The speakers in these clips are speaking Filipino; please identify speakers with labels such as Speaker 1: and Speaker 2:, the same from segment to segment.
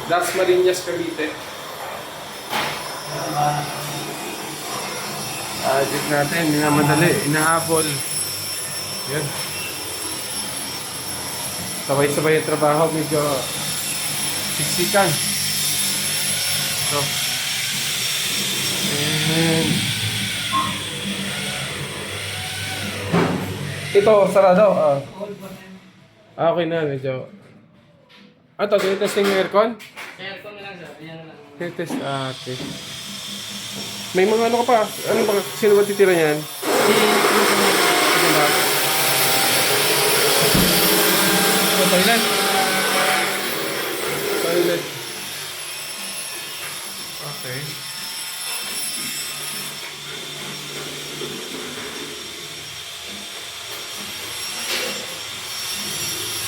Speaker 1: Das Marinas, Cavite. Check natin, hindi na madali, inahabol. Yan. Sabay-sabay yung trabaho, medyo siksikan. So, and ito, sarado. Okay na, medyo. Ito, tinitesting yung aircon?
Speaker 2: Aircon na lang sir, yan na lang.
Speaker 1: Tinitest, okay. May mga ano ka pa? Ano ba? Sino ba titira niyan? Sige na. Ito, toilet. Toilet. Okay.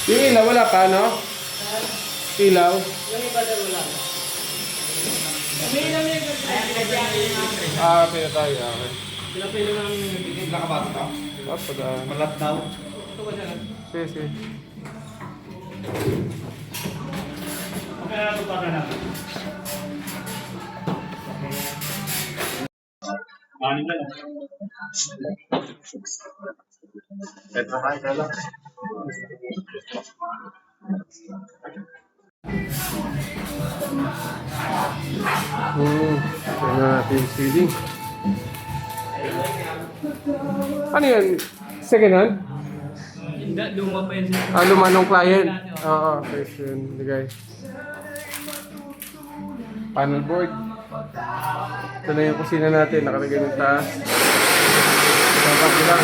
Speaker 1: Yung ilaw, wala pa, no? Ilaw.
Speaker 2: Yung iba daw wala. May ilang yung
Speaker 1: Pinatay. Okay.
Speaker 2: pinapilo ng bigay.
Speaker 3: Nakabasa ka?
Speaker 1: Padaan.
Speaker 3: Malat daw.
Speaker 2: Ito ba siya?
Speaker 1: Sige, sige.
Speaker 3: Okay na ito para na. Anin na lang. Ito kayo na lang.
Speaker 1: Ito na natin yung ceiling. Ano yan? Second hand?
Speaker 2: Hindi, luma pa yun sir.
Speaker 1: Luma nung client. Oo, first yun. Ligay. Panel board. Ito na yung kusina natin. Nakalagay ng taas. Tapos lang.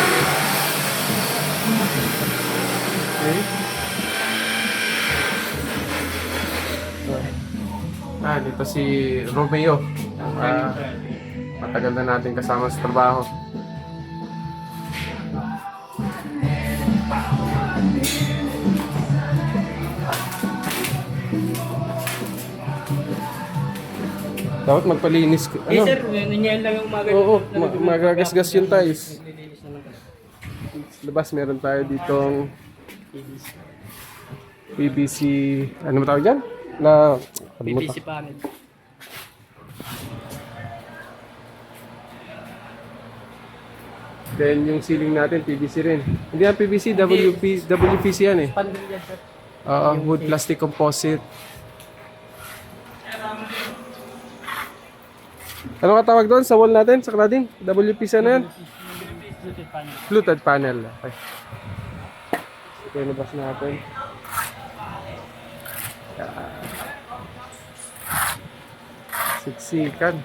Speaker 1: Okay. Dito si Romeo. Matagal na natin kasama sa trabaho. Dapat magpalinis.
Speaker 2: Eh sir, nangyayal lang yung mga ganun.
Speaker 1: Oo, magagasgas yung tiles.
Speaker 2: Nililinis naman kasi.
Speaker 1: Labas meron tayo ditong PVC, ano mo tawag dyan?
Speaker 2: PVC panel.
Speaker 1: Then yung ceiling natin, PVC rin. Hindi yan PVC, WPC yan eh.
Speaker 2: Pandil yan sir.
Speaker 1: Oo, wood plastic composite. Ano ka tawag doon sa wall natin, sa cladding? WPC na yan?
Speaker 2: Fluted panel.
Speaker 1: Fluted panel. Okay. Ito yung labas natin. Siksikan.